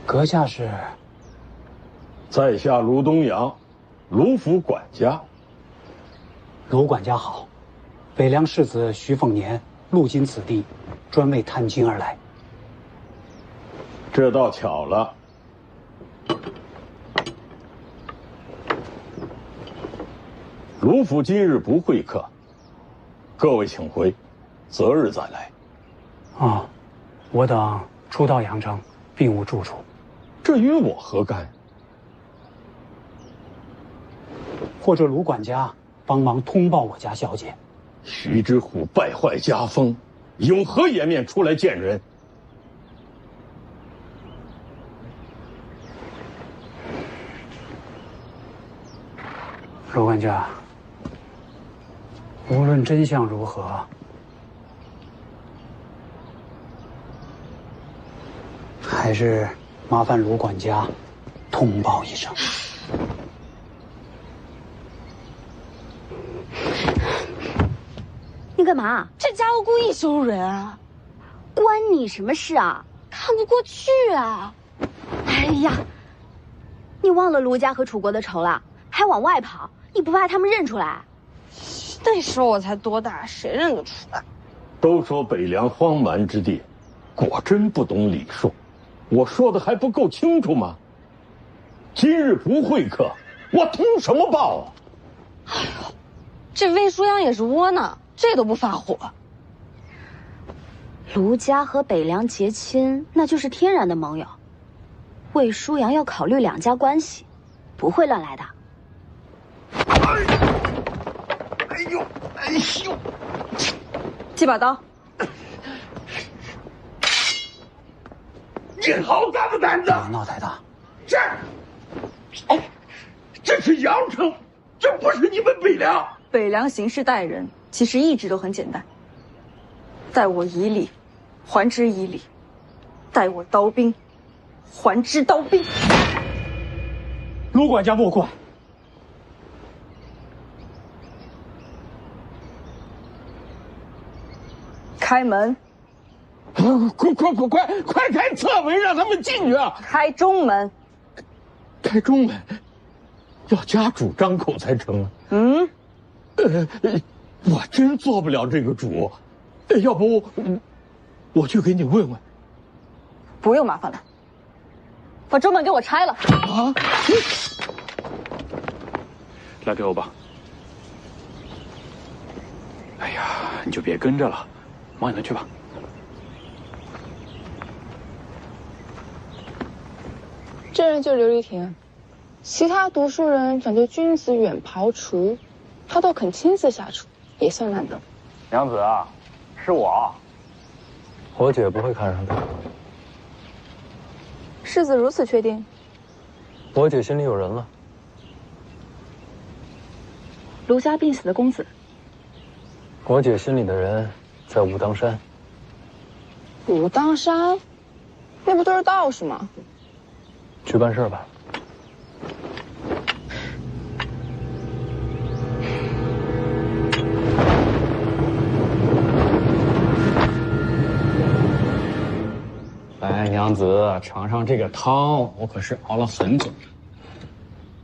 阁下是？在下卢东阳，卢府管家。卢管家好，北凉世子徐凤年路经此地，专为探亲而来。这倒巧了。卢府今日不会客，各位请回，择日再来。啊，我等初到阳城，并无住处。这与我何干？或者卢管家帮忙通报我家小姐。徐知虎败坏家风，有何颜面出来见人？卢管家，无论真相如何，还是麻烦卢管家通报一声。你干嘛？这家伙故意羞辱人啊！关你什么事啊？看不过去啊！哎呀，你忘了卢家和楚国的仇了，还往外跑，你不怕他们认出来？那时候我才多大，谁认得出来？都说北凉荒蛮之地，果真不懂礼数。我说的还不够清楚吗？今日不会客，我通什么报啊？哎呦，这魏舒阳也是窝囊，这都不发火。卢家和北凉结亲，那就是天然的盟友。魏舒阳要考虑两家关系，不会乱来的。哎呦，哎呦！这把刀。你好大的胆子！别闹太大。这是阳城，这不是你们北凉。北凉行事待人，其实一直都很简单。待我以礼，还之以礼；待我刀兵，还之刀兵。卢管家莫怪。开门！快开侧门，让他们进去啊！开中门！开中门，要家主张口才成啊。我真做不了这个主，要不我去给你问问。不用麻烦了，把中门给我拆了。啊！来给我吧。哎呀，你就别跟着了，忙你的去吧。这人就琉璃亭，其他读书人讲究君子远庖厨，他都肯亲自下厨，也算难得。娘子啊，是我。我姐不会看上他。世子如此确定？我姐心里有人了。卢家病死的公子。我姐心里的人在武当山。武当山，那不都是道士吗？去办事吧。来，娘子，尝尝这个汤，我可是熬了很久。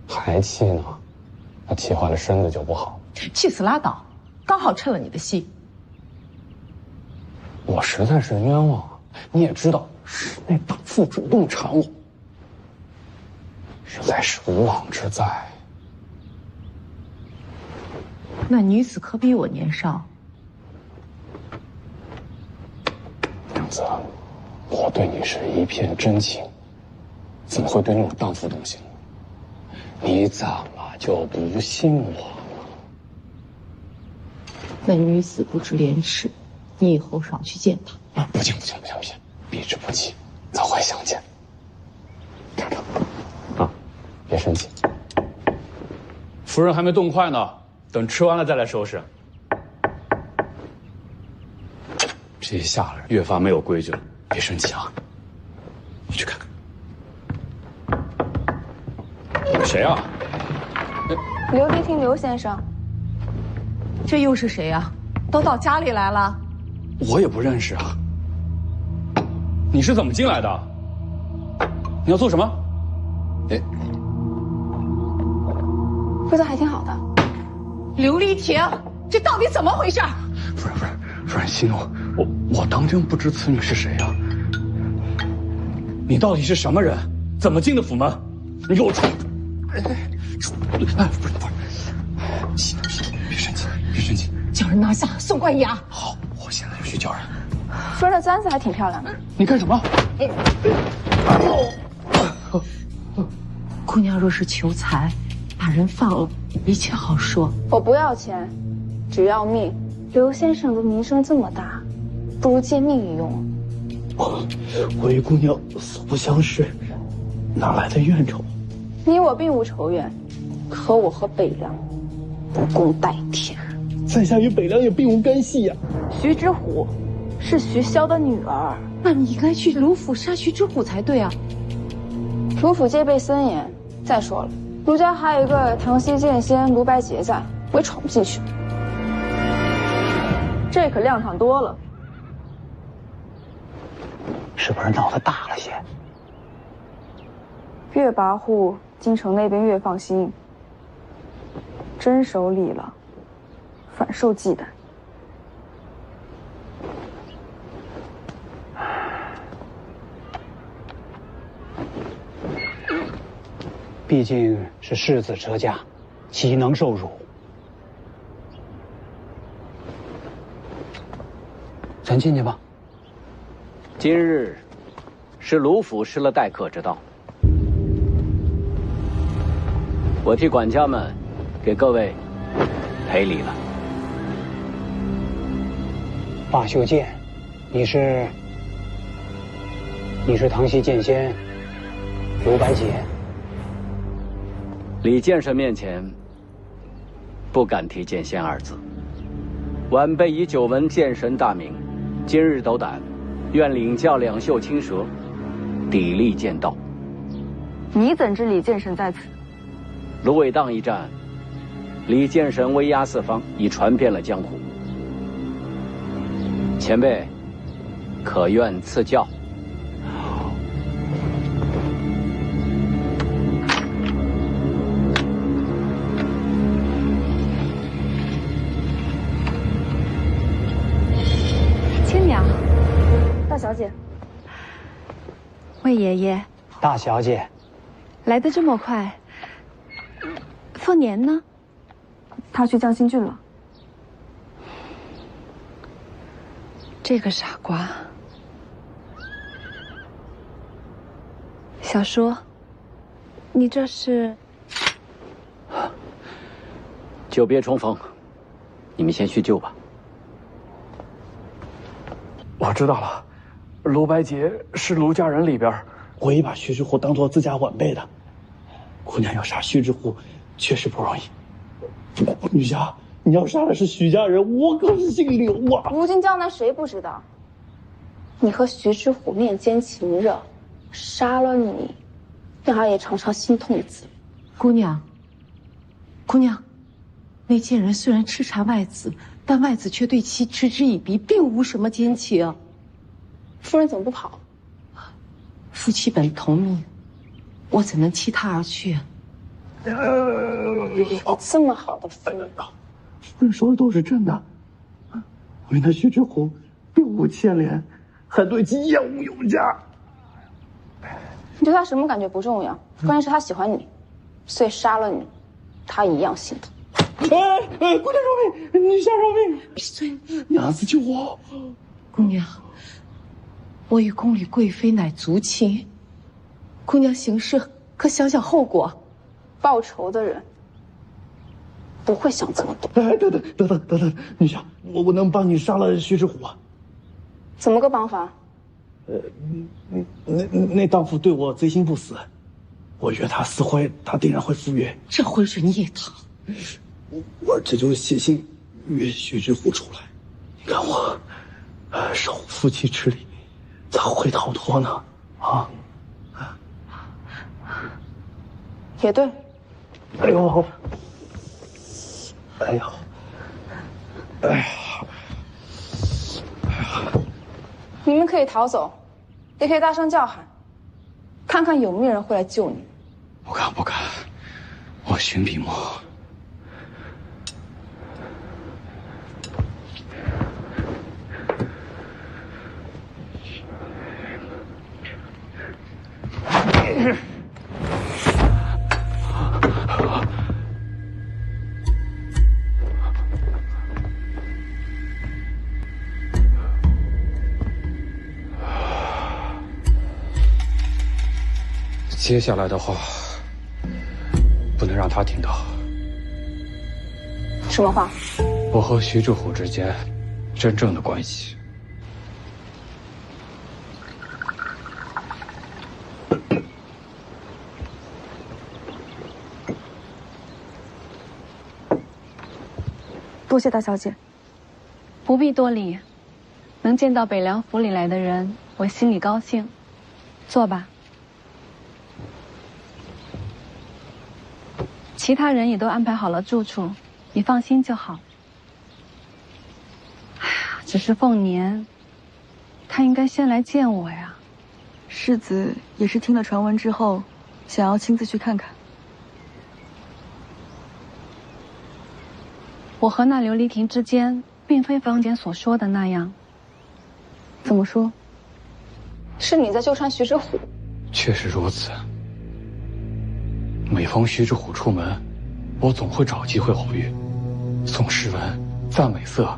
还气呢？那气坏了身子就不好。气死拉倒，刚好趁了你的戏。我实在是冤枉啊！你也知道，是那大妇主动缠我，实在是无妄之灾。那女子可比我年少。娘子，我对你是一片真情，怎么会对那种荡妇动心呢？你怎么就不信我了？那女子不知廉耻，你以后少去见她。不行，避之不及，早会相见。尝尝啊，别生气。夫人还没动筷呢，等吃完了再来收拾。这些下人越发没有规矩了，别生气啊！你去看看。谁啊？琉璃亭刘先生。这又是谁呀？都到家里来了。我也不认识啊。你是怎么进来的？你要做什么？哎，味道还挺好的。刘丽婷，这到底怎么回事？夫人息怒，我当真不知此女是谁啊！你到底是什么人？怎么进的府门？你给我出！哎，不是，息怒，别生气，别生气，叫人拿下，送官衙。好，我现在就去叫人。夫人的簪子还挺漂亮的。你干什么？姑娘若是求财，把人放了，一切好说。我不要钱，只要命。刘先生的名声这么大，不如借命一用。我与姑娘素不相识，哪来的怨仇？你我并无仇怨，可我和北凉不共戴天。在下与北凉也并无干系呀。徐之虎是徐骁的女儿，那你应该去卢府杀徐之虎才对啊。卢府戒备森严，再说了，卢家还有一个唐西剑仙卢白洁在，我也闯不进去。这可亮堂多了。是不是闹得大了些？越跋扈，京城那边越放心。真守礼了，反受忌惮。毕竟是世子哲家，岂能受辱？咱进去吧。今日是卢府失了待客之道，我替管家们给各位赔礼了。罢休剑，你是唐西剑仙卢白洁。李剑神面前不敢提剑仙二字，晚辈已久闻剑神大名，今日斗胆，愿领教两袖青蛇，砥砺剑道。你怎知李剑神在此？芦苇荡一战，李剑神威压四方，已传遍了江湖。前辈，可愿赐教？亲娘，大小姐，魏爷爷，大小姐，来得这么快。凤年呢？他去江心郡了。这个傻瓜。小叔，你这是？久别重逢，你们先叙旧吧。我知道了，卢白洁是卢家人里边唯一把徐之虎当做自家晚辈的。姑娘要杀徐之虎，确实不容易。女侠，你要杀的是徐家人，我可是姓刘啊！如今江南谁不知道？你和徐之虎面间情热，杀了你，让他也尝尝心痛的滋味。姑娘，那贱人虽然痴缠外子，但外子却对其嗤之以鼻，并无什么奸情。夫人怎么不跑？夫妻本同命，我怎能弃他而去？这么好的夫人，夫人说的都是真的。我与那徐之虎并无牵连，还对其厌恶有加。你对他什么感觉不重要，关键是他喜欢你，所以杀了你，他一样心疼。姑娘饶命！女侠饶命！闭嘴！娘子救我！姑娘，我与宫里贵妃乃族亲，姑娘行事可想想后果。报仇的人不会想这么多。哎，等，女侠，我能帮你杀了徐之虎啊？怎么个帮法？那荡妇对我贼心不死，我约他死会，他定然会赴约。这浑人叶堂，我这就写信约徐之虎出来。你看我守夫妻之礼，咋会逃脱呢？啊？也对。哎呦！你们可以逃走，也可以大声叫喊，看看有没有人会来救你。不敢，我寻笔墨。接下来的话，不能让他听到。什么话？我和徐志虎之间真正的关系。多谢大小姐。不必多礼，能见到北凉府里来的人，我心里高兴。坐吧。其他人也都安排好了住处，你放心就好。哎呀，只是凤年，他应该先来见我呀。世子也是听了传闻之后，想要亲自去看看。我和那琉璃亭之间，并非坊间所说的那样。怎么说？是你在纠缠徐之虎？确实如此。每逢徐志虎出门，我总会找机会偶遇，送诗文、赞美色，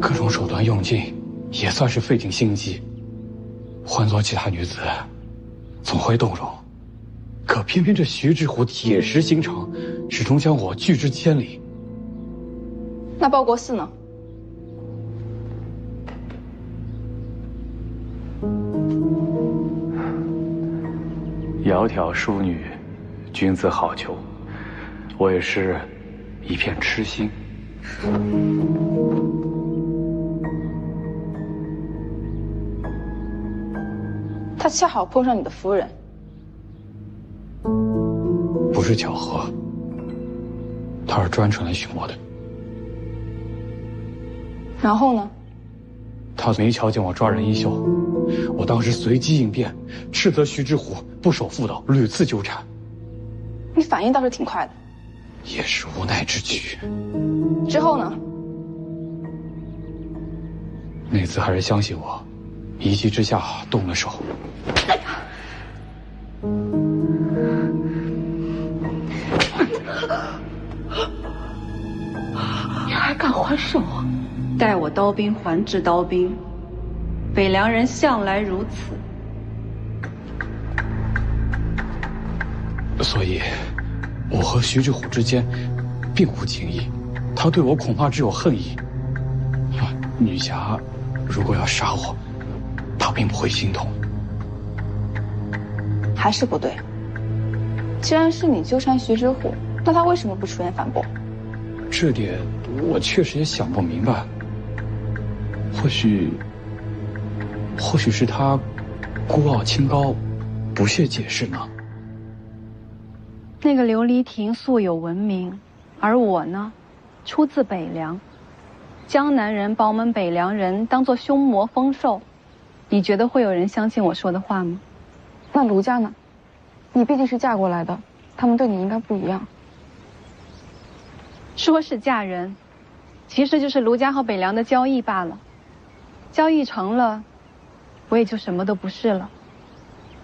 各种手段用尽，也算是费尽心机。换做其他女子，总会动容，可偏偏这徐志虎铁石心肠，始终将我拒之千里。那报国寺呢？窈窕淑女，君子好逑。我也是一片痴心。他恰好碰上你的夫人。不是巧合，他是专程来寻我的。然后呢？他没瞧见我抓人衣袖，我当时随机应变，斥责徐志虎不守妇道，屡次纠缠。你反应倒是挺快的。也是无奈之举。之后呢？那次还是相信我，一气之下动了手。你还敢还手？待我刀兵还治刀兵，北凉人向来如此。所以，我和徐志虎之间并无情谊，他对我恐怕只有恨意。女侠如果要杀我，他并不会心痛。还是不对。既然是你纠缠徐之虎，那他为什么不出言反驳？这点我确实也想不明白。或许是他孤傲清高，不屑解释呢。那个琉璃亭素有闻名，而我呢，出自北凉，江南人把我们北凉人当作凶魔疯兽，你觉得会有人相信我说的话吗？那卢家呢？你毕竟是嫁过来的，他们对你应该不一样。说是嫁人，其实就是卢家和北凉的交易罢了。交易成了，我也就什么都不是了。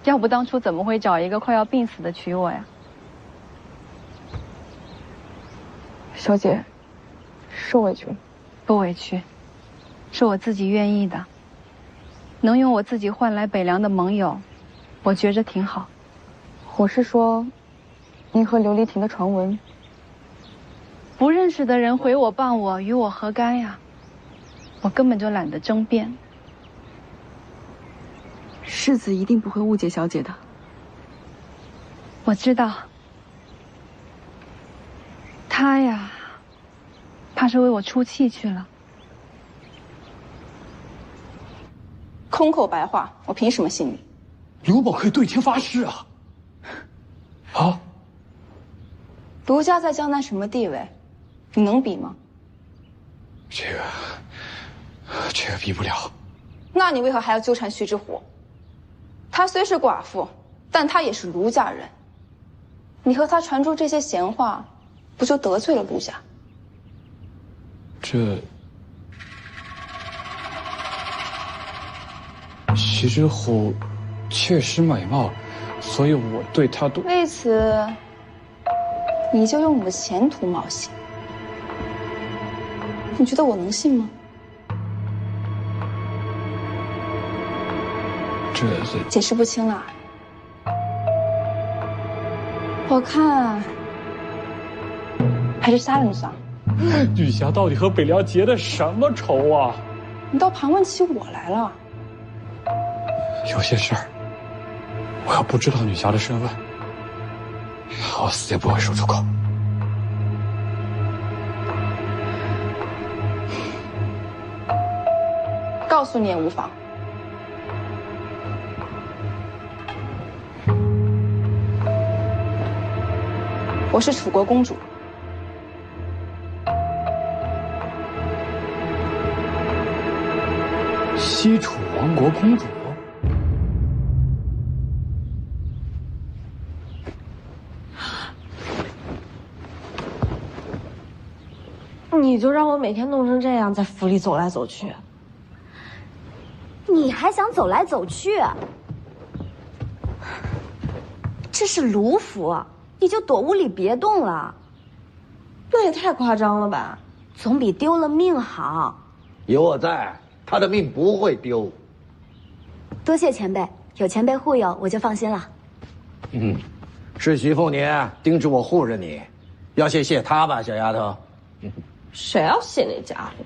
要不当初怎么会找一个快要病死的娶我呀？小姐，受委屈了。不委屈，是我自己愿意的。能用我自己换来北凉的盟友，我觉着挺好。我是说，您和琉璃亭的传闻。不认识的人毁我谤我，与我何干呀？我根本就懒得争辩。世子一定不会误解小姐的。我知道。他呀，怕是为我出气去了。空口白话，我凭什么信你？刘宝可以对天发誓啊！啊！卢家在江南什么地位？你能比吗？这个比不了。那你为何还要纠缠徐之虎？她虽是寡妇，但他也是卢家人。你和他传出这些闲话，不就得罪了卢家？这徐之虎确实美貌，所以我对他都……为此，你就用我的前途冒险？你觉得我能信吗？这解释不清了。我看还是杀了你算了。女侠到底和北凉结的什么仇啊？你倒盘问起我来了。有些事儿，我要不知道女侠的身份，我死也不会说出口。告诉你也无妨。我是楚国公主。西楚王国公主。你就让我每天弄成这样，在府里走来走去。你还想走来走去？这是卢府，你就躲屋里别动了。那也太夸张了吧？总比丢了命好。有我在，他的命不会丢。多谢前辈，有前辈护佑，我就放心了。是徐凤年叮嘱我护着你，要谢他吧，小丫头。谁要谢那家伙？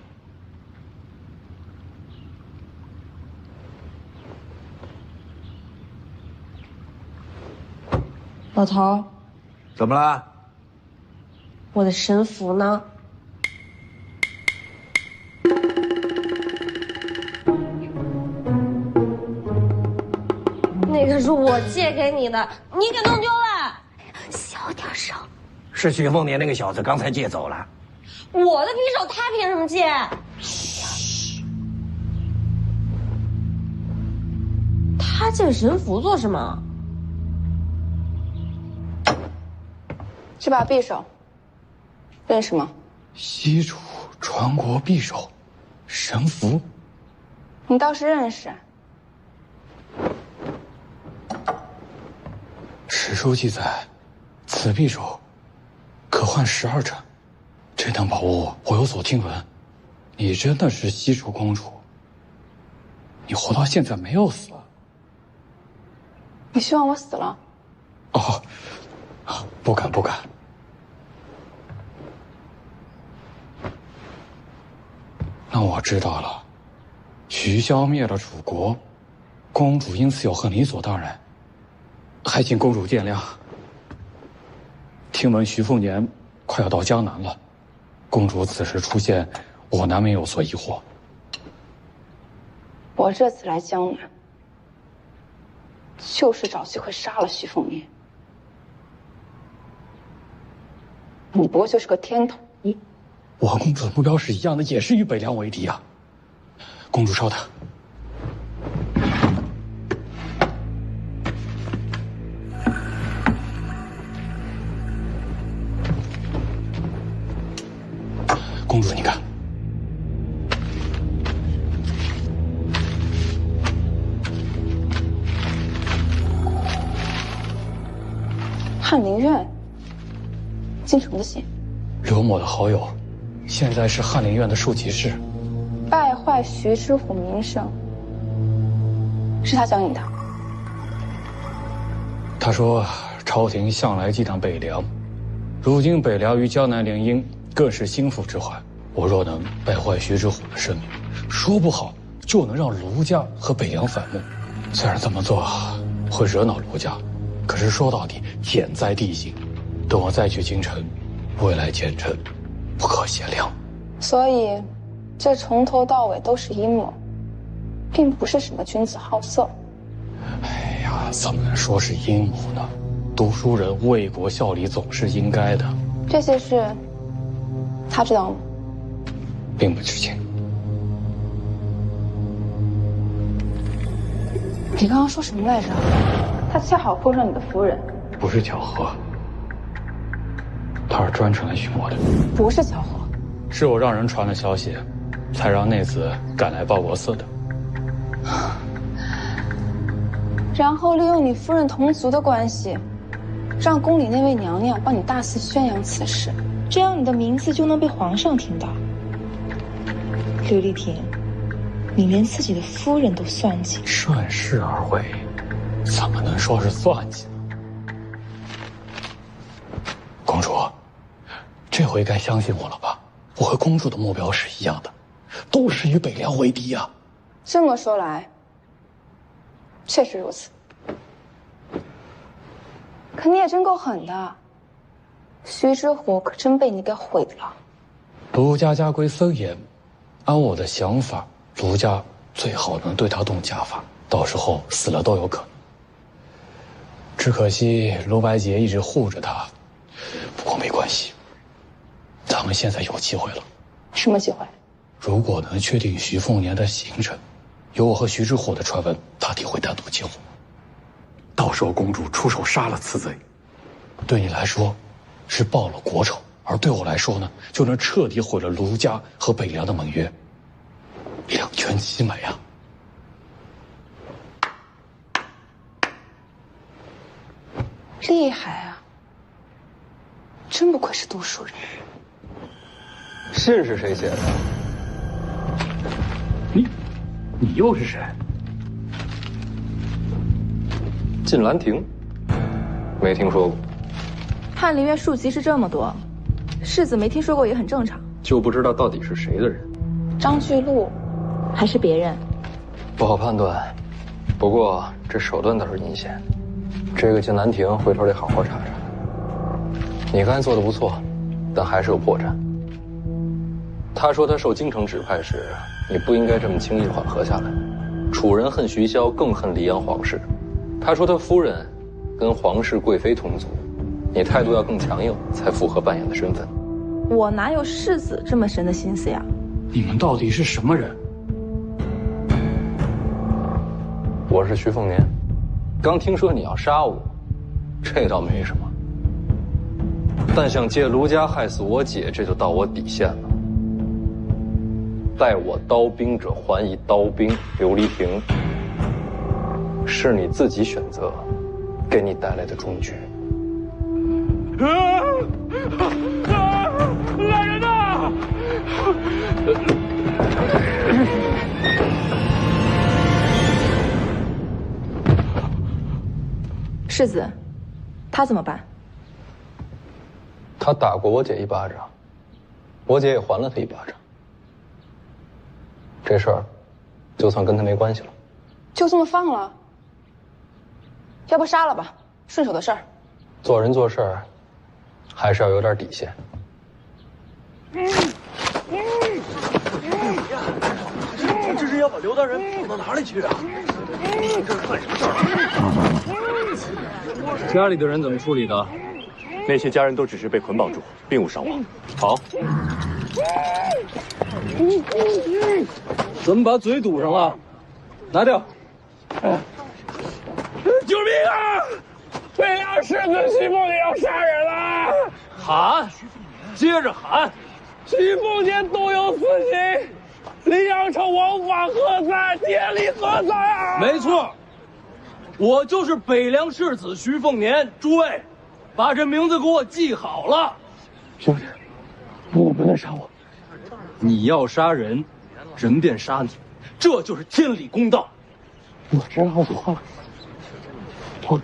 老头，怎么了？我的神符呢？那个是我借给你的，你给弄丢了。小点声。是徐凤年那个小子刚才借走了。我的匕首，他凭什么借？他借神符做什么？这把匕首，认识吗？西楚传国匕首，神符。你倒是认识。史书记载，此匕首可换12trận。这等宝物我有所听闻。你真的是西楚公主？你活到现在没有死？你希望我死了？哦，不敢不敢。那我知道了，徐消灭了楚国，公主因此有恨理所当然，还请公主见谅。听闻徐凤年快要到江南了，公主此时出现，我难免有所疑惑。我这次来江南，就是找机会杀了徐凤年。你不过就是个天头。我和公主的目标是一样的，也是与北凉为敌啊！公主稍等。公主，你看，翰林院，京城的信，刘某的好友，现在是翰林院的庶吉士。败坏徐知府名声，是他教你的。他说，朝廷向来忌惮北凉，如今北凉与江南联姻，更是心腹之患。我若能败坏徐知虎的声名，说不好就能让卢家和北凉反目。虽然这么做会惹恼卢家，可是说到底，天在地心。等我再去京城，未来前程不可限量。所以，这从头到尾都是阴谋，并不是什么君子好色。哎呀，怎么能说是阴谋呢？读书人为国效力总是应该的。这些事，他知道吗？并不知情。你刚刚说什么来着？他恰好碰上你的夫人。不是巧合，他是专程来寻我的。不是巧合，是我让人传了消息，才让内子赶来报国寺的。然后利用你夫人同族的关系，让宫里那位娘娘帮你大肆宣扬此事，这样你的名字就能被皇上听到。刘丽婷，你连自己的夫人都算计，顺势而为，怎么能说是算计呢？公主，这回该相信我了吧？我和公主的目标是一样的，都是与北凉为敌啊。这么说来，确实如此。可你也真够狠的，徐之虎可真被你给毁了。卢家家规森严，按我的想法，卢家最好能对他动家法，到时候死了都有可能。只可惜卢白洁一直护着他，不过没关系，咱们现在有机会了。什么机会？如果能确定徐凤年的行程，有我和徐之虎的传闻，大抵会单独接火。到时候公主出手杀了此贼，对你来说是报了国仇，而对我来说呢，就能彻底毁了卢家和北凉的盟约，两全其美啊！厉害啊！真不愧是读书人。信是谁写的？你又是谁？晋兰亭，没听说过。翰林院庶吉是这么多，世子没听说过也很正常。就不知道到底是谁的人。张巨鹿，还是别人？不好判断，不过这手段倒是阴险。这个晋兰亭回头得好好查查。你刚才做的不错，但还是有破绽。他说他受京城指派时，你不应该这么轻易缓和下来。楚人恨徐骁，更恨黎阳皇室。他说他夫人跟皇室贵妃同族，你态度要更强硬，才符合扮演的身份。我哪有世子这么深的心思呀？你们到底是什么人？我是徐凤年，刚听说你要杀我，这倒没什么。但想借卢家害死我姐，这就到我底线了。待我刀兵者，还以刀兵。刘丽萍，是你自己选择，给你带来的终局。来人呐！世子，他怎么办？他打过我姐一巴掌，我姐也还了他一巴掌。这事儿，就算跟他没关系了。就这么放了？要不杀了吧，顺手的事儿。做人做事儿，还是要有点底线。这是要把刘大人捧到哪里去啊？这是干什么事儿？家里的人怎么处理的？那些家人都只是被捆绑住，并无伤亡。好。怎么把嘴堵上了？拿掉！救命啊！北凉世子徐凤年要杀人了！喊，接着喊！徐凤年动有私刑，黎阳城王法何在？天理何在啊？没错，我就是北凉世子徐凤年。诸位，把这名字给我记好了。兄弟，你不能杀我。你要杀人，人便杀你，这就是天理公道。我知道错了，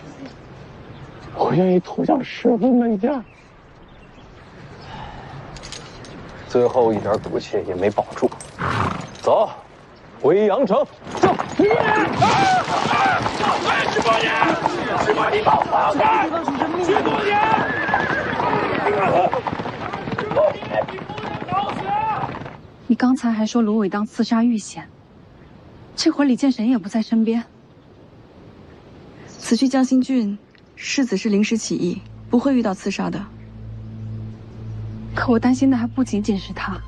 我愿意投降师傅门下。最后一点赌气也没保住，走，回阳城。走。徐凤年！徐凤年！徐凤年，你把我放开！徐凤年！你刚才还说芦苇当刺杀遇险，这会儿李建神也不在身边。此去江心郡，世子是临时起意，不会遇到刺杀的。可我担心的还不仅仅是他，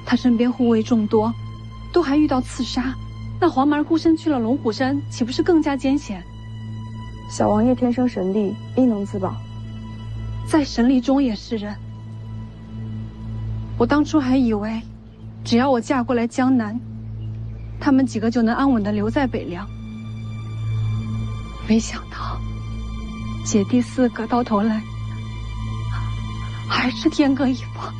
他身边护卫众多，都还遇到刺杀，那黄蛮孤身去了龙虎山，岂不是更加艰险？小王爷天生神力，应能自保。在神力中也是人。我当初还以为，只要我嫁过来江南，他们几个就能安稳地留在北凉。没想到，姐弟4个到头来，还是天各一方。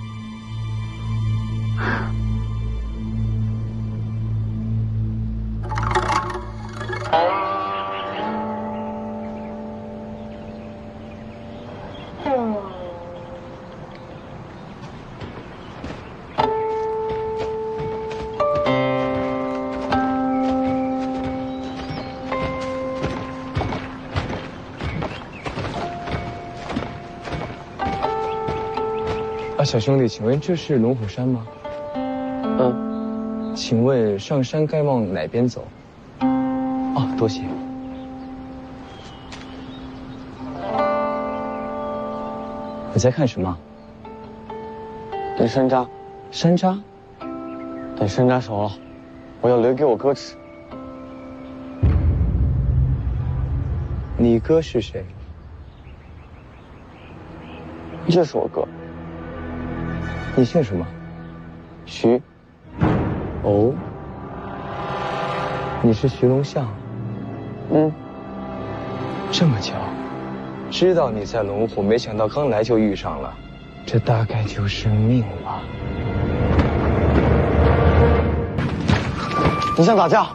小兄弟，请问这是龙虎山吗？请问上山该往哪边走？哦，多谢。你在看什么？等山楂。山楂？等山楂熟了，我要留给我哥吃。你哥是谁？这是我哥。你姓什么？徐。哦，你是徐龙象。这么巧，知道你在龙虎，没想到刚来就遇上了，这大概就是命了。你想打架？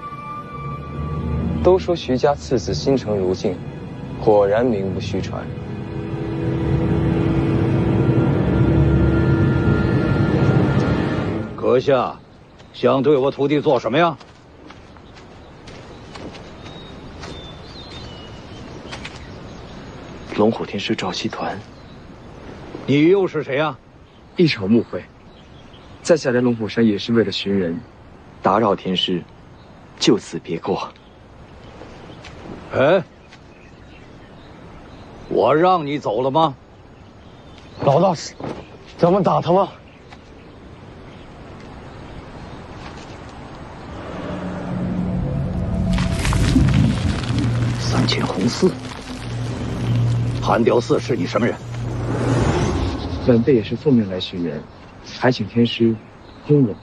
都说徐家次子心诚如镜，果然名不虚传。阁下，想对我徒弟做什么呀？龙虎天师赵西团。你又是谁呀？一场误会，在下来龙虎山也是为了寻人，打扰天师，就此别过。哎，我让你走了吗？老道士，咱们打他吗？三千红丝，韩雕寺是你什么人？晚辈也是奉命来寻人，还请天师轰我。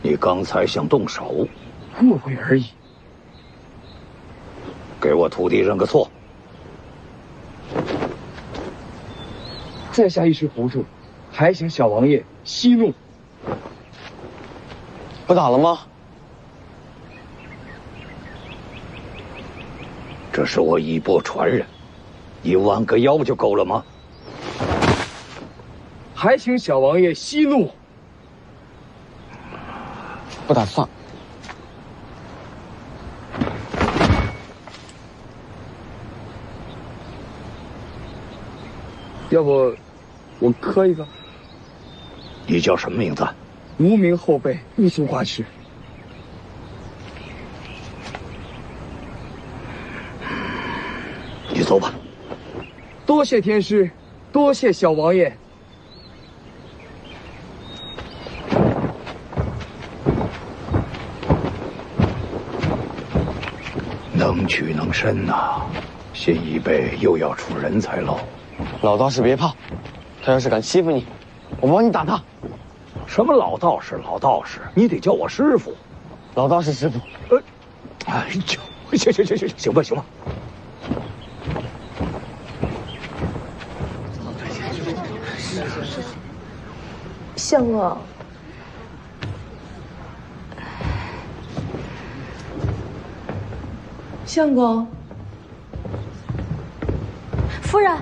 你刚才想动手？误会而已。给我徒弟认个错。在下一时糊涂，还请小王爷息怒。不打了吗？这是我衣钵传人，你弯个腰就够了吗？还请小王爷息怒。不打算。要不，我磕一个。你叫什么名字？无名后辈，不足挂齿。你走吧。多谢天师，多谢小王爷。能屈能伸呐，新一辈又要出人才喽。老道士别怕，他要是敢欺负你，我帮你打他。什么老道士，老道士，你得叫我师傅。老道士师傅。哎呦，行吧。相公，相公，夫人。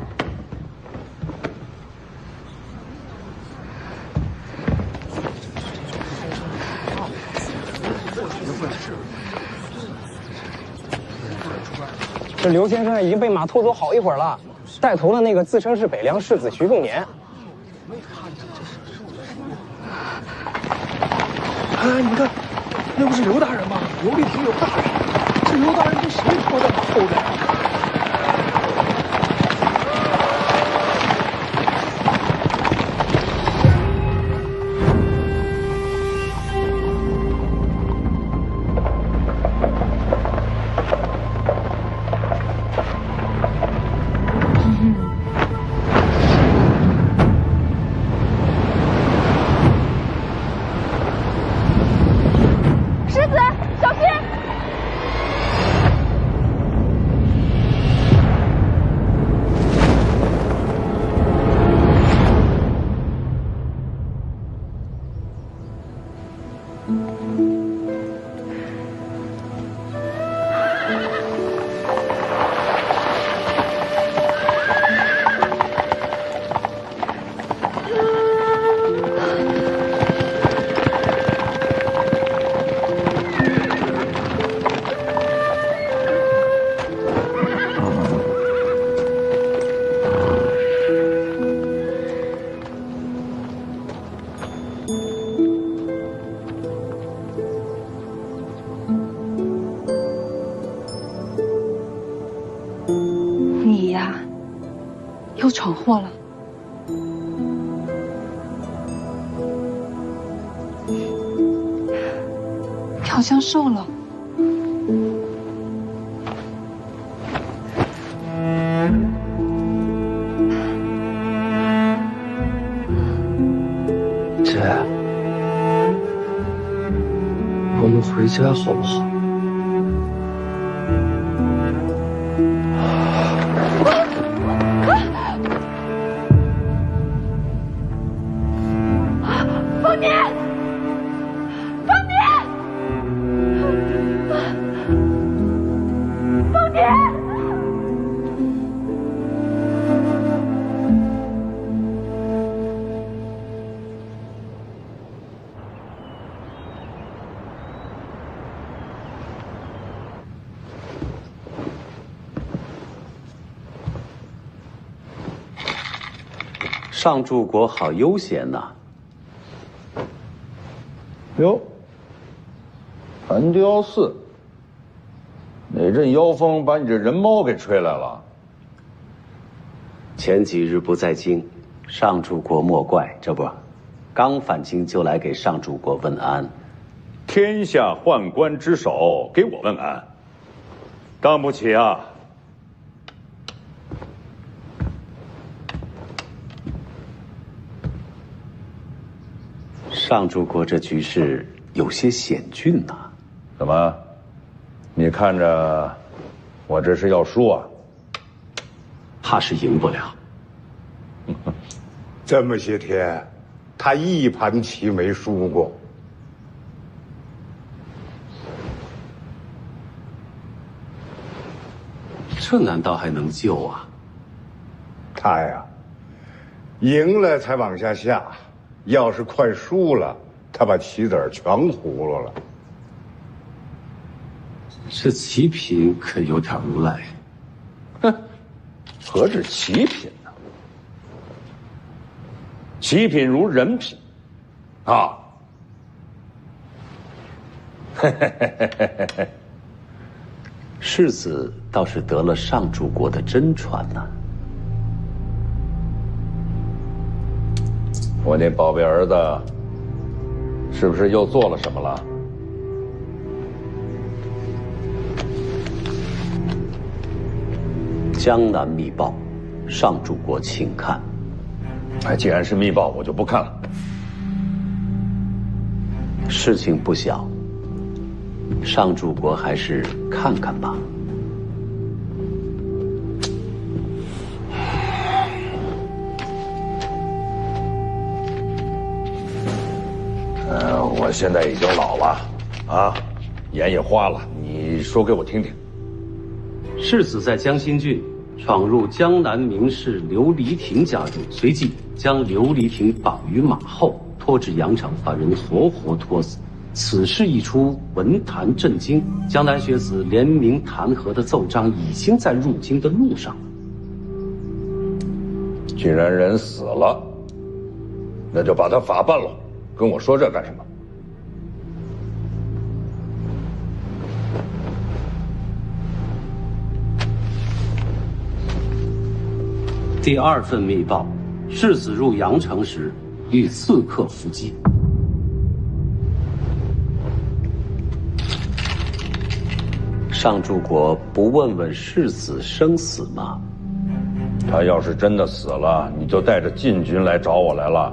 这刘先生已经被马拖走好一会儿了，带头的那个自称是北凉世子徐凤年。哎，你们看，那不是刘大人吗？刘丽亭有大人，这刘大人被谁拖在马后边？闯祸了。你好像瘦了。姐，我们回家好不好？凤年，凤年，凤年。上柱国好悠闲呐！哟，寒雕寺，哪阵妖风把你这人猫给吹来了？前几日不在京，上柱国莫怪，这不，刚返京就来给上柱国问安。天下宦官之首，给我问安，当不起啊！上柱国这局势有些险峻呐。怎么？你看着我这是要输啊？怕是赢不了。这么些天，他一盘棋没输过。这难道还能救啊？他呀，赢了才往下下，要是快输了，他把棋子儿全葫芦了。这棋品可有点无赖。哼，何止棋品呢？棋品如人品，啊！嘿嘿嘿嘿嘿嘿嘿。世子倒是得了上柱国的真传呐。我那宝贝儿子，是不是又做了什么了？江南密报，上柱国请看。哎，既然是密报，我就不看了。事情不小，上柱国还是看看吧。我现在已经老了，啊，眼也花了。你说给我听听。世子在江心郡闯入江南名士刘黎亭家中，随即将刘黎亭绑于马后，拖至阳城，把人活活拖死。此事一出，文坛震惊，江南学子联名弹劾的奏章已经在入京的路上。既然人死了，那就把他法办了。跟我说这干什么？第二份密报，世子入阳城时遇刺客伏击。上柱国不问问世子生死吗？他要是真的死了，你就带着禁军来找我来了。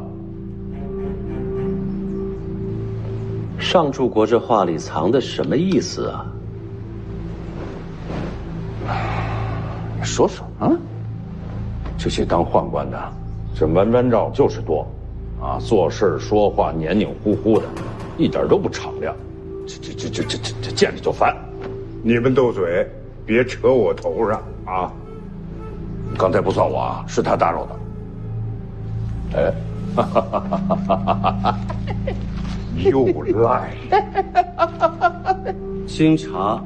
上柱国这话里藏的什么意思啊？你说什么？这些当宦官的，这弯弯绕就是多，啊，做事说话黏黏糊糊的，一点都不敞亮，这见着就烦。你们斗嘴，别扯我头上啊！刚才不算我啊，是他打扰的。哎，哈哈哈哈哈哈！又赖。经查，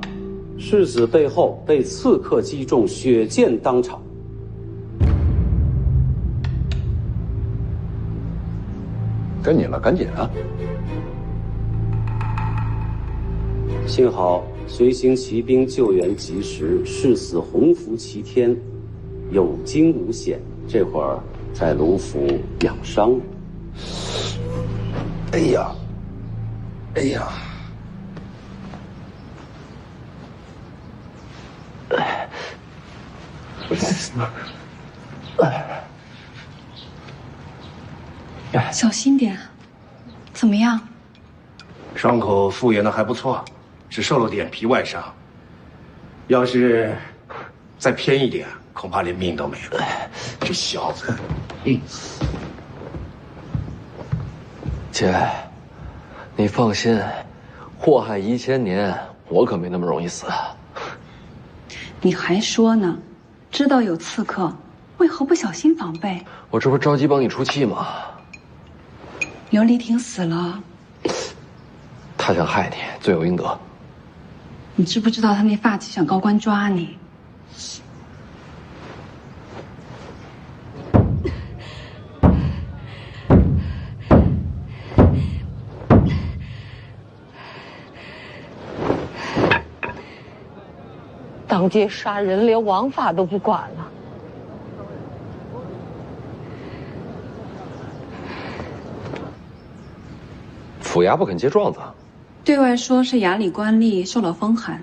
世子背后被刺客击中，血溅当场。跟你了，赶紧啊！幸好随行骑兵救援及时，誓死鸿福齐天，有惊无险，这会儿在卢府养伤。哎呀，哎呀，小心点，怎么样？伤口复原的还不错，只受了点皮外伤。要是再偏一点，恐怕连命都没了。这小子，姐，你放心，祸害1000年，我可没那么容易死。你还说呢？知道有刺客，为何不小心防备？我这不着急帮你出气吗？刘丽婷死了，他想害你，罪有应得。你知不知道他那发起想高官抓你？当街杀人，连王法都不管了。府衙不肯接状子，对外说是衙里官吏受了风寒，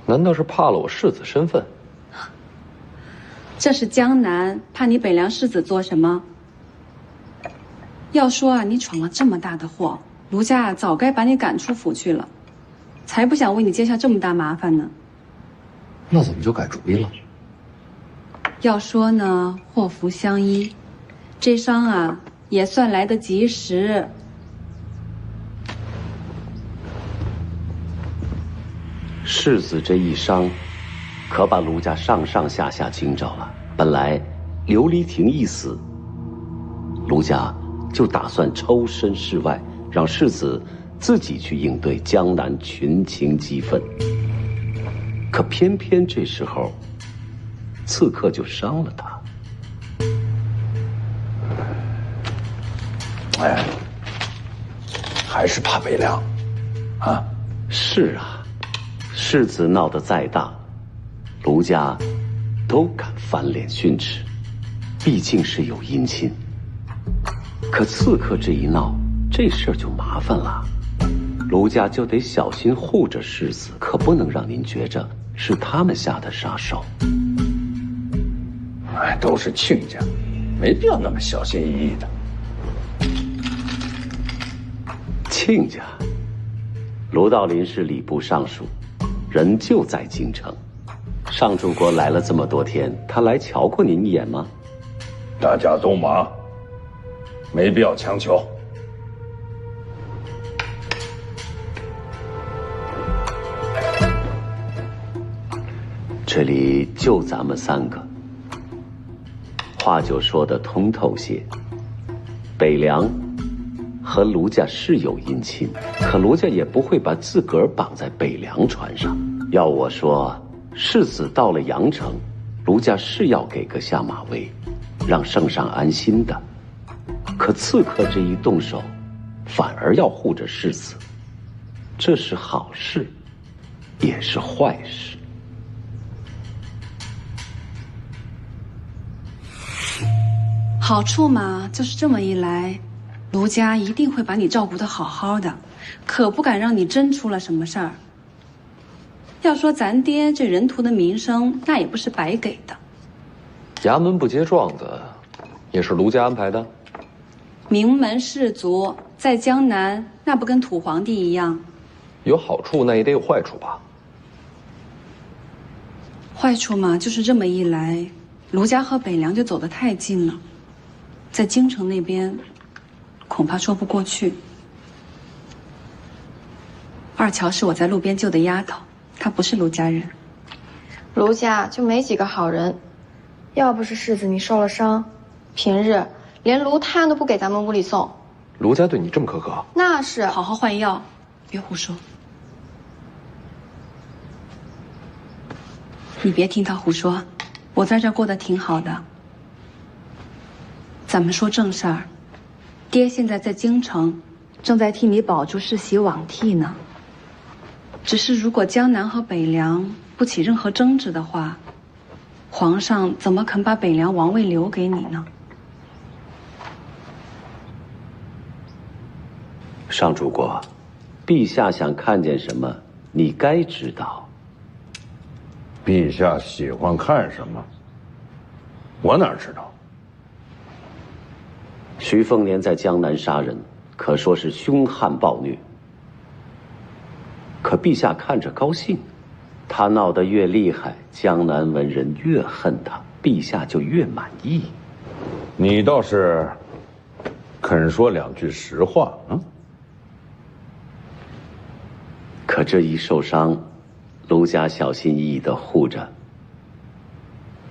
难道是怕了我世子身份？这是江南，怕你北凉世子做什么？要说啊，你闯了这么大的祸，卢家早该把你赶出府去了，才不想为你接下这么大麻烦呢。那怎么就改主意了？要说呢，祸福相依，这伤啊也算来得及时。世子这一伤，可把卢家上上下下惊着了。本来刘黎婷一死，卢家就打算抽身事外，让世子自己去应对江南群情激愤。可偏偏这时候，刺客就伤了他。哎，还是怕北凉，啊？是啊，世子闹得再大，卢家都敢翻脸训斥，毕竟是有姻亲。可刺客这一闹，这事儿就麻烦了。卢家就得小心护着世子，可不能让您觉着是他们下的杀手。哎，都是亲家，没必要那么小心翼翼的。亲家，卢道林是礼部尚书，人就在京城。上柱国来了这么多天，他来瞧过您一眼吗？大家都忙，没必要强求。这里就咱们3个，话就说得通透些。北凉和卢家是有姻亲，可卢家也不会把自个儿绑在北凉船上。要我说，世子到了阳城，卢家是要给个下马威，让圣上安心的。可刺客这一动手，反而要护着世子，这是好事，也是坏事。好处嘛，就是这么一来，卢家一定会把你照顾得好好的，可不敢让你真出了什么事儿。要说咱爹这人徒的名声，那也不是白给的。衙门不接状子，也是卢家安排的。名门士族在江南，那不跟土皇帝一样？有好处，那也得有坏处吧？坏处嘛，就是这么一来，卢家和北凉就走得太近了，在京城那边，恐怕说不过去。二乔是我在路边救的丫头，她不是卢家人。卢家就没几个好人，要不是世子你受了伤，平日连卢炭都不给咱们屋里送。卢家对你这么苛刻？那是。好好换药，别胡说。你别听他胡说，我在这儿过得挺好的。咱们说正事儿，爹现在在京城，正在替你保住世袭罔替呢。只是如果江南和北凉不起任何争执的话，皇上怎么肯把北凉王位留给你呢？上主国，陛下想看见什么，你该知道。陛下喜欢看什么，我哪知道？徐凤年在江南杀人，可说是凶悍暴虐。可陛下看着高兴，他闹得越厉害，江南文人越恨他，陛下就越满意。你倒是肯说两句实话啊！可这一受伤，卢家小心翼翼地护着，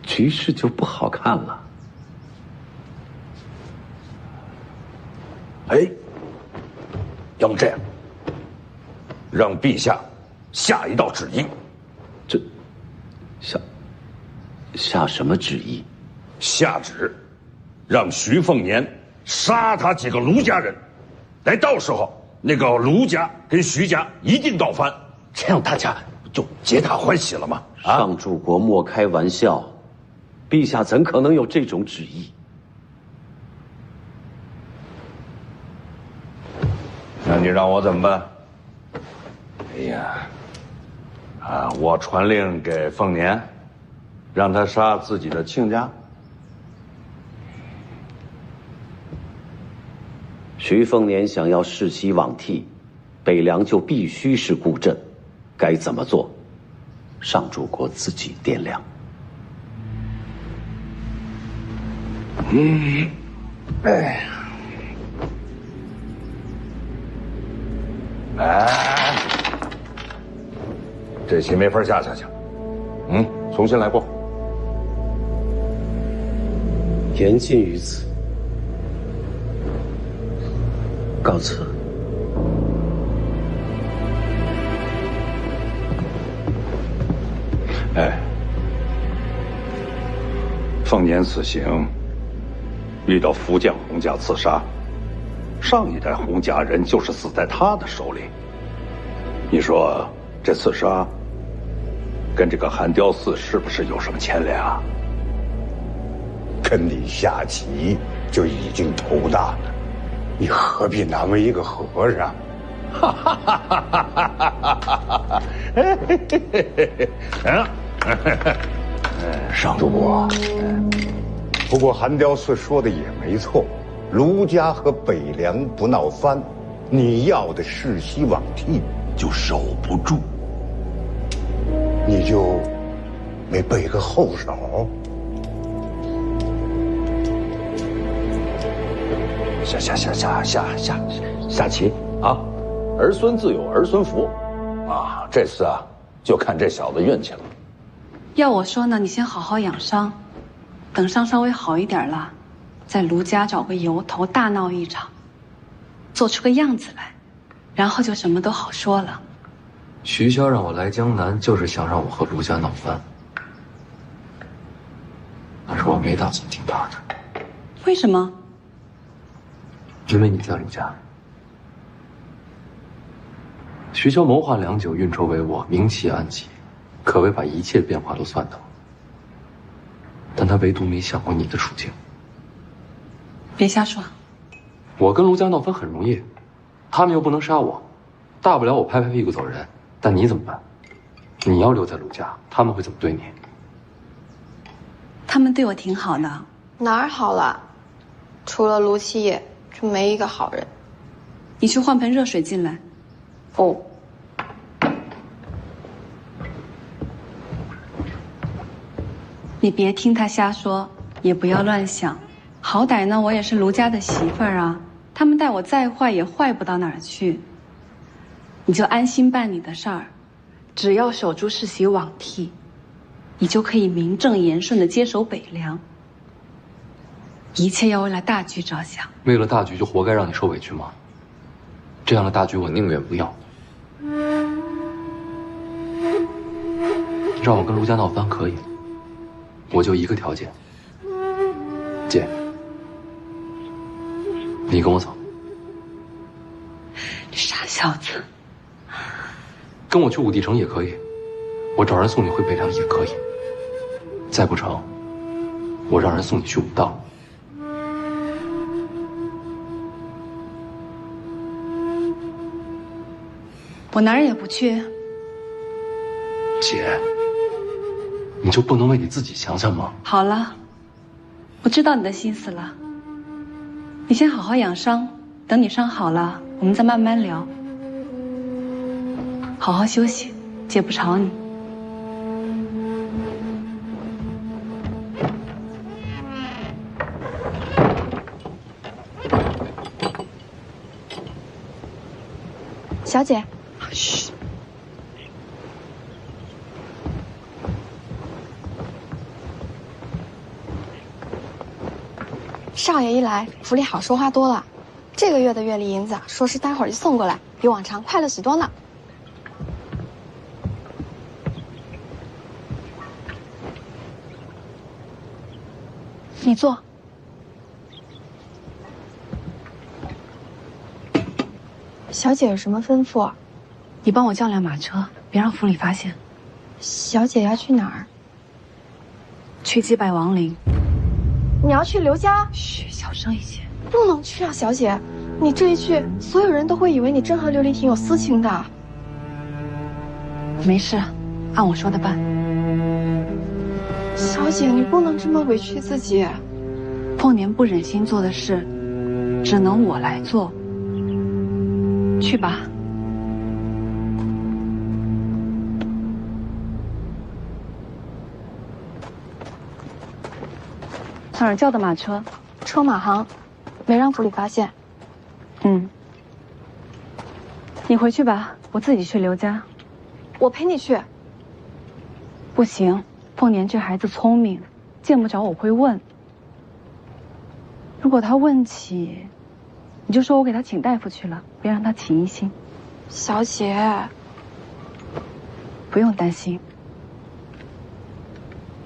局势就不好看了。哎，要么这样，让陛下下一道旨意。这下什么旨意？下旨，让徐凤年杀他几个卢家人，到时候那个卢家跟徐家一定倒翻，这样大家就皆大欢喜了嘛。上主国莫开玩笑，陛下怎可能有这种旨意？那你让我怎么办？哎呀，我传令给凤年，让他杀自己的亲家。徐凤年想要世袭罔替，北凉就必须是孤镇，该怎么做？上主国自己掂量。这棋没法下去。重新来过。言尽于此，告辞。凤年此行遇到福建洪家刺杀，上一代洪家人就是死在他的手里。你说这刺杀跟这个寒雕寺是不是有什么牵连啊？跟你下棋就已经头大了，你何必难为一个和尚？上主国，不过寒雕寺说的也没错，卢家和北凉不闹翻，你要的世袭罔替就守不住，你就没备个后手？下棋啊！儿孙自有儿孙福啊！这次就看这小子运气了。要我说呢，你先好好养伤，等伤稍微好一点了，在卢家找个由头大闹一场，做出个样子来，然后就什么都好说了。徐骁让我来江南，就是想让我和卢家闹翻，但是我没打算听他的。为什么？因为你在卢家。徐骁谋划良久，运筹帷幄，明棋暗棋，可谓把一切变化都算到。但他唯独没想过你的处境。别瞎说。我跟卢家闹翻很容易，他们又不能杀我，大不了我拍拍屁股走人。但你怎么办？你要留在卢家，他们会怎么对你？他们对我挺好的。哪儿好了？除了卢七爷，就没一个好人。你去换盆热水进来。哦。你别听他瞎说，也不要乱想。好歹呢，我也是卢家的媳妇儿啊，他们待我再坏也坏不到哪儿去。你就安心办你的事儿，只要守住世袭罔替，你就可以名正言顺地接手北凉。一切要为了大局着想。为了大局就活该让你受委屈吗？这样的大局我宁愿不要。让我跟卢家闹翻可以，我就一个条件。姐，你跟我走。你傻小子。跟我去武帝城也可以，我找人送你回北凉也可以。再不成，我让人送你去武道。我哪儿也不去。姐，你就不能为你自己想想吗？好了，我知道你的心思了。你先好好养伤，等你伤好了，我们再慢慢聊。好好休息，姐不吵你。小姐，嘘。少爷一来，府里好说话多了。这个月的月例银子，说是待会儿就送过来，比往常快乐许多呢。你坐。小姐有什么吩咐？你帮我叫辆马车，别让府里发现。小姐要去哪儿？去祭拜亡灵。你要去刘家？嘘，小声一些。不能去啊，小姐！你这一去，所有人都会以为你真和琉璃亭有私情的。没事，按我说的办。小姐，你不能这么委屈自己。凤年不忍心做的事，只能我来做。去吧。哪儿叫的马车？车马行，没让府里发现。嗯。你回去吧，我自己去刘家。我陪你去。不行，凤年这孩子聪明，见不着我会问。如果他问起，你就说我给他请大夫去了，别让他起疑心。小姐，不用担心。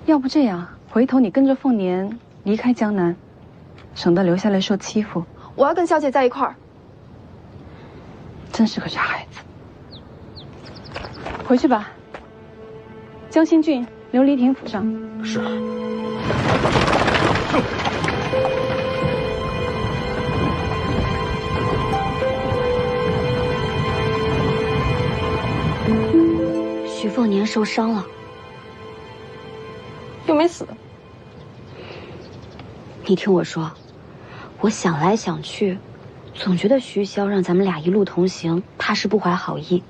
要不这样，回头你跟着凤年离开江南，省得留下来受欺负。我要跟小姐在一块儿。真是个傻孩子。回去吧。江心郡琉璃亭府上。是。徐凤年受伤了，又没死。你听我说，我想来想去，总觉得徐骁让咱们俩一路同行，怕是不怀好意。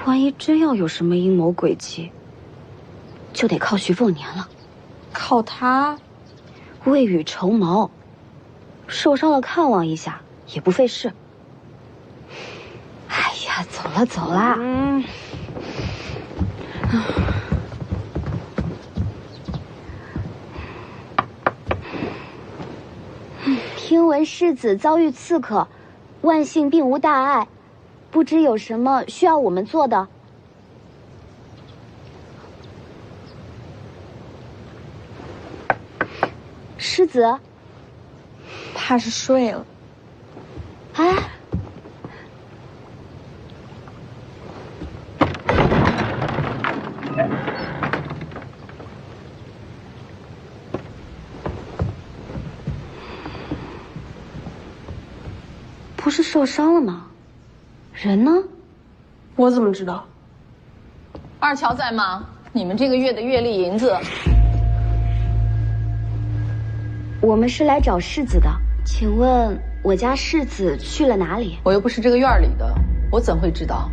万一真要有什么阴谋诡计，就得靠徐凤年了。靠他？未雨绸缪，受伤了看望一下也不费事。哎呀，走了走了。听闻世子遭遇刺客，万幸并无大碍，不知有什么需要我们做的？世子，怕是睡了。哎，不是受伤了吗？人呢？我怎么知道？二乔在吗？你们这个月的月例银子。我们是来找世子的，请问我家世子去了哪里？我又不是这个院里的，我怎会知道？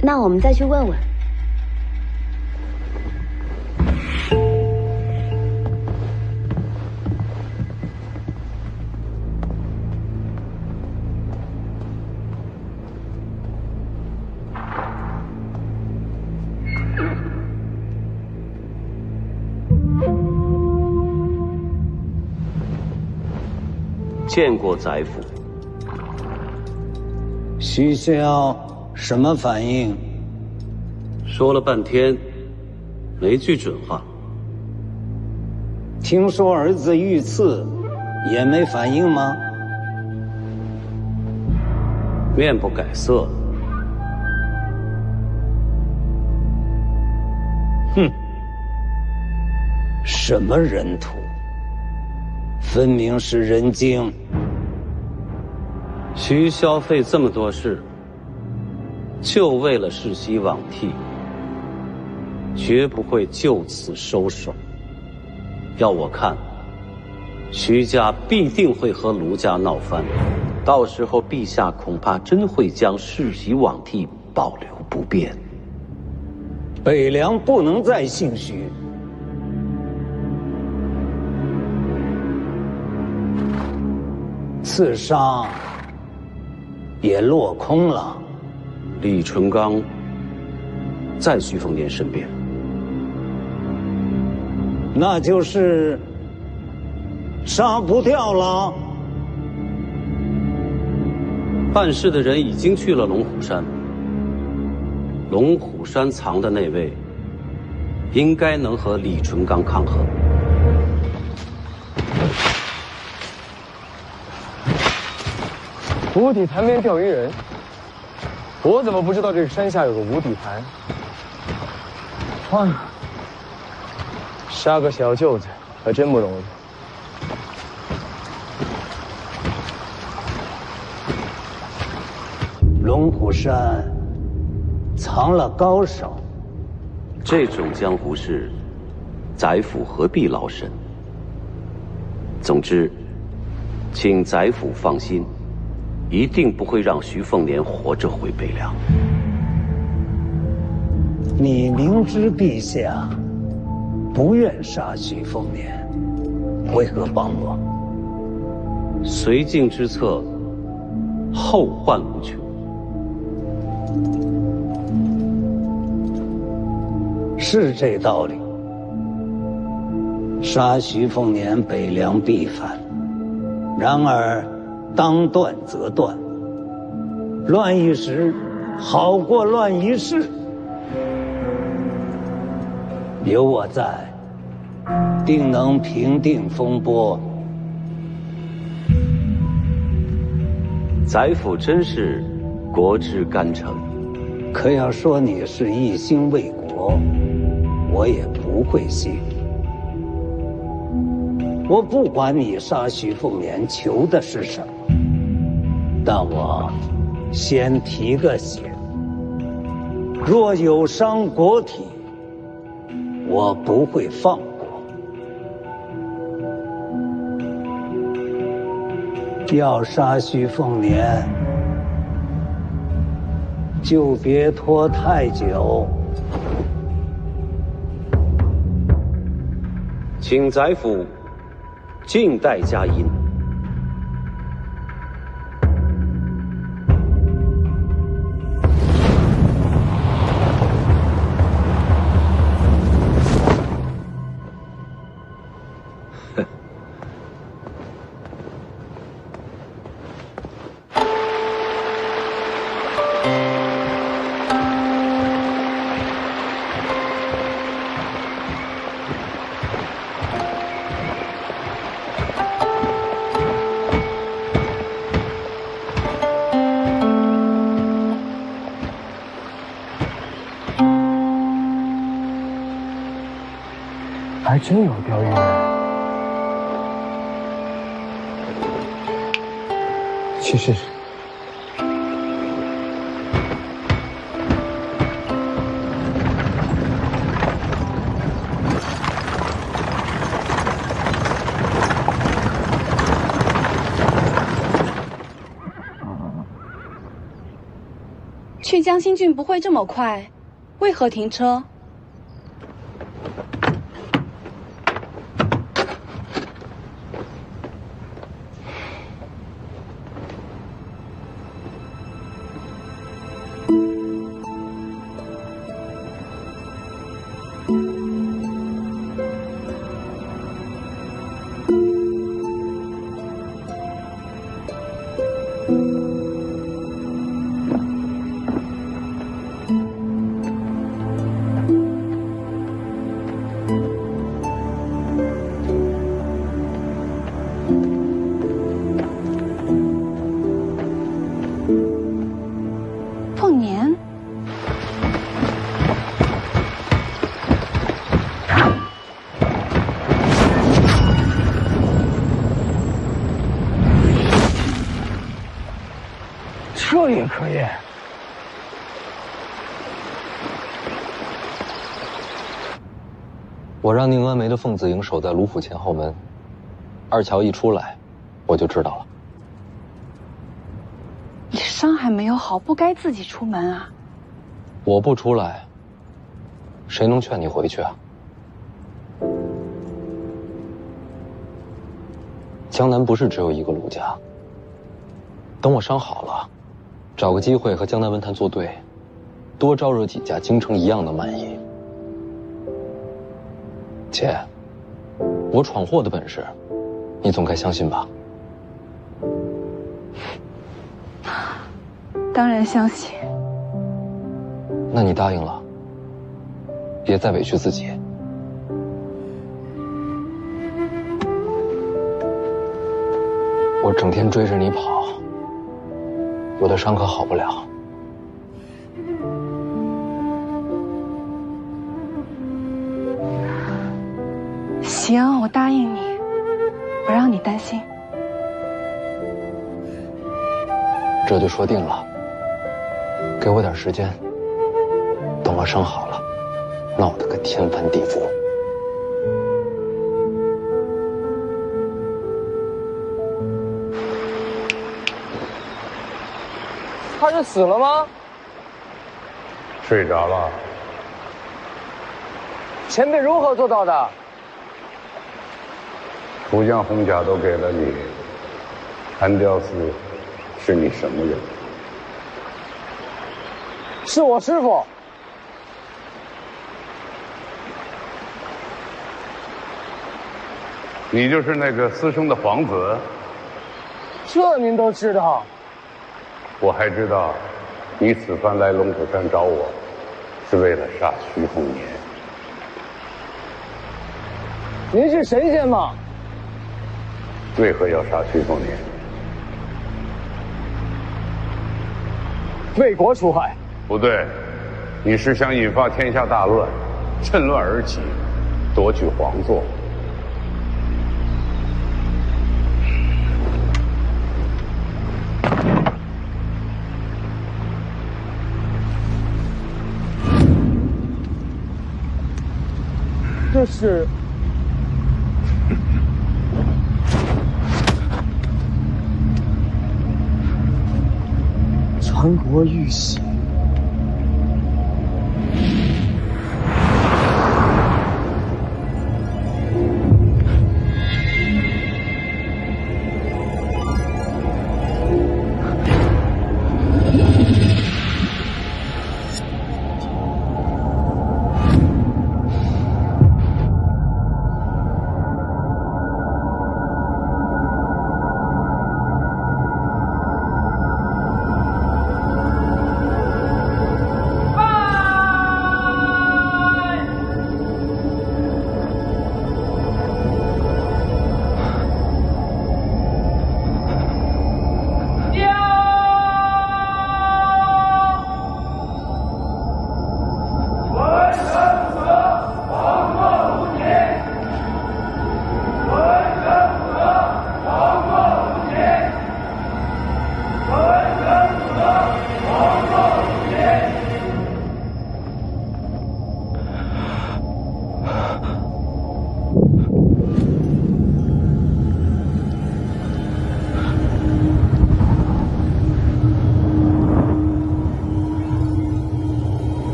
那我们再去问问。见过宰府。徐骁什么反应？说了半天，没句准话。听说儿子遇刺，也没反应吗？面不改色。哼，什么人土？分明是人精。徐消费这么多事，就为了世袭罔替，绝不会就此收手。要我看，徐家必定会和卢家闹翻，到时候陛下恐怕真会将世袭罔替保留不变。北凉不能再姓徐。刺杀也落空了。李淳罡在徐凤年身边，那就是杀不掉了。办事的人已经去了龙虎山，龙虎山藏的那位，应该能和李淳罡抗衡。无底潭边钓鱼人，我怎么不知道这山下有个无底潭？哇，杀个小舅子可真不容易。龙虎山藏了高手，这种江湖事，宰府何必劳神？总之，请宰府放心。一定不会让徐凤年活着回北凉。你明知陛下不愿杀徐凤年，为何帮我？绥靖之策，后患无穷。是这道理。杀徐凤年，北凉必反。然而当断则断，乱一时好过乱一世。有我在，定能平定风波。宰府真是国之干臣，可要说你是一心为国，我也不会信。我不管你杀徐凤年求的是什么，但我先提个醒：若有伤国体，我不会放过。要杀徐凤年，就别拖太久。请宰府静待佳音。还真有钓鱼人。去试试。去江心郡不会这么快，为何停车？可以。我让宁安梅的凤子营守在卢府前后门，二乔一出来，我就知道了。你伤还没有好，不该自己出门啊。我不出来，谁能劝你回去啊？江南不是只有一个卢家。等我伤好了，找个机会和江南文坛作对，多招惹几家京城一样的蛮夷。姐，我闯祸的本事，你总该相信吧？当然相信。那你答应了，别再委屈自己。我整天追着你跑，我的伤可好不了。行，我答应你，不让你担心。这就说定了。给我点时间，等我伤好了，闹得个天翻地覆。他是死了吗？睡着了。前辈如何做到的？福将红甲都给了你，韩雕寺是你什么人？是我师父。你就是那个私生的皇子？这您都知道？我还知道，你此番来龙虎山找我，是为了杀徐凤年。您是神仙吗？为何要杀徐凤年？为国除害。不对，你是想引发天下大乱，趁乱而起，夺取皇座。这是传国玉玺。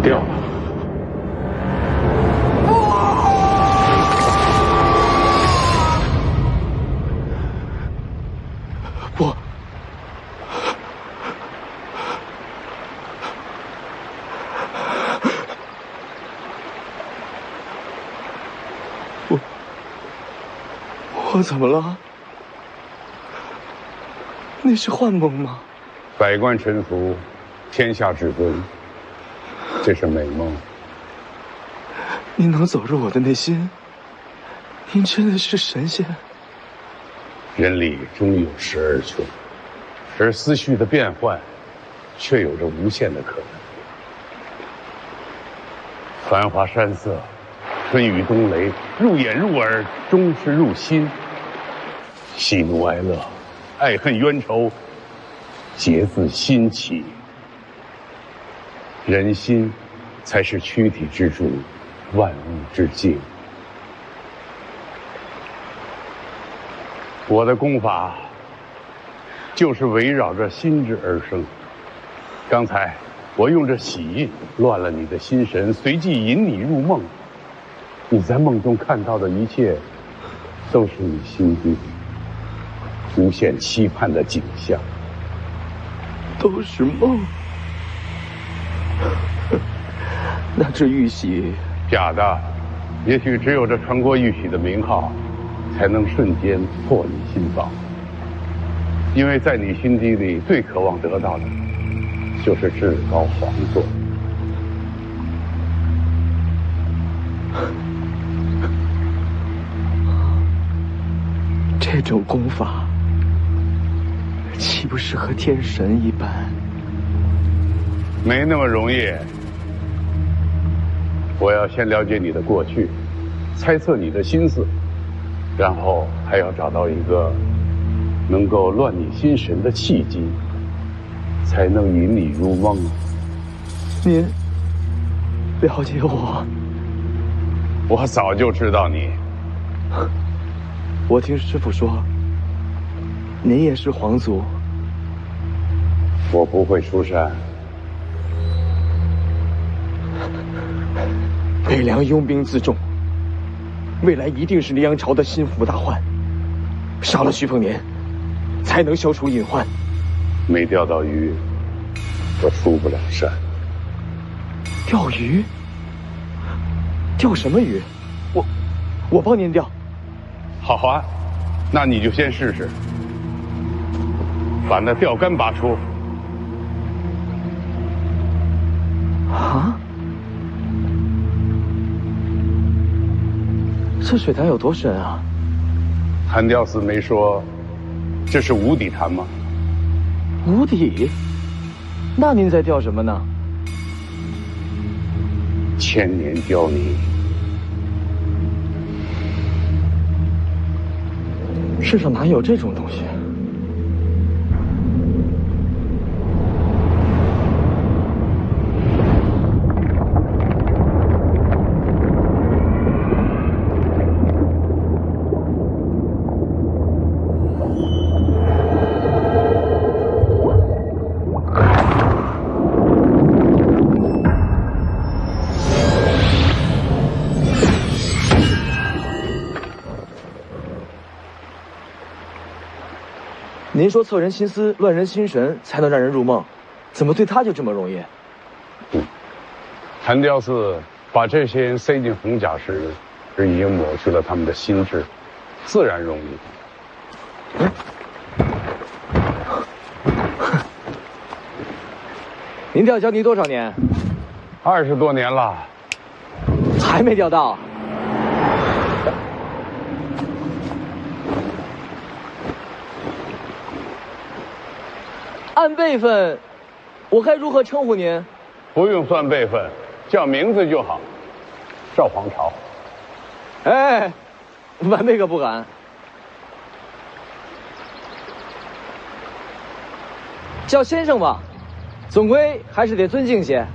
掉了。不，我怎么了？那是幻梦吗？百官臣服，天下至尊，这是美梦。您能走入我的内心，您真的是神仙。人力终有时而穷，而思绪的变换，却有着无限的可能。繁华山色，春雨冬雷，入眼入耳，终是入心。喜怒哀乐，爱恨冤仇，皆自心起。人心，才是躯体之主，万物之境。我的功法，就是围绕着心智而生。刚才我用这喜印乱了你的心神，随即引你入梦。你在梦中看到的一切，都是你心底无限期盼的景象。都是梦。那这玉玺，假的。也许只有这传国玉玺的名号，才能瞬间破你心防。因为在你心底里最渴望得到的，就是至高皇座。这种功法，岂不是和天神一般？没那么容易。我要先了解你的过去，猜测你的心思，然后还要找到一个能够乱你心神的契机，才能引你入梦。您了解我？我早就知道你。我听师父说，您也是皇族。我不会出山。北凉拥兵自重，未来一定是黎阳朝的心腹大患。杀了徐凤年，才能消除隐患。没钓到鱼，我出不了山。钓鱼？钓什么鱼？我帮您钓。好啊，那你就先试试，把那钓竿拔出。啊？这水潭有多深啊？韩雕寺没说这是无底潭吗？无底？那您在钓什么呢？千年雕泥。世上哪有这种东西？您说测人心思、乱人心神才能让人入梦，怎么对他就这么容易？韩雕寺把这些人塞进红甲时，已经抹去了他们的心智，自然容易。您钓礁泥多少年？20多年了，还没钓到。按辈分，我该如何称呼您？不用算辈分，叫名字就好。赵黄巢。哎，晚辈可不敢。叫先生吧，总归还是得尊敬些。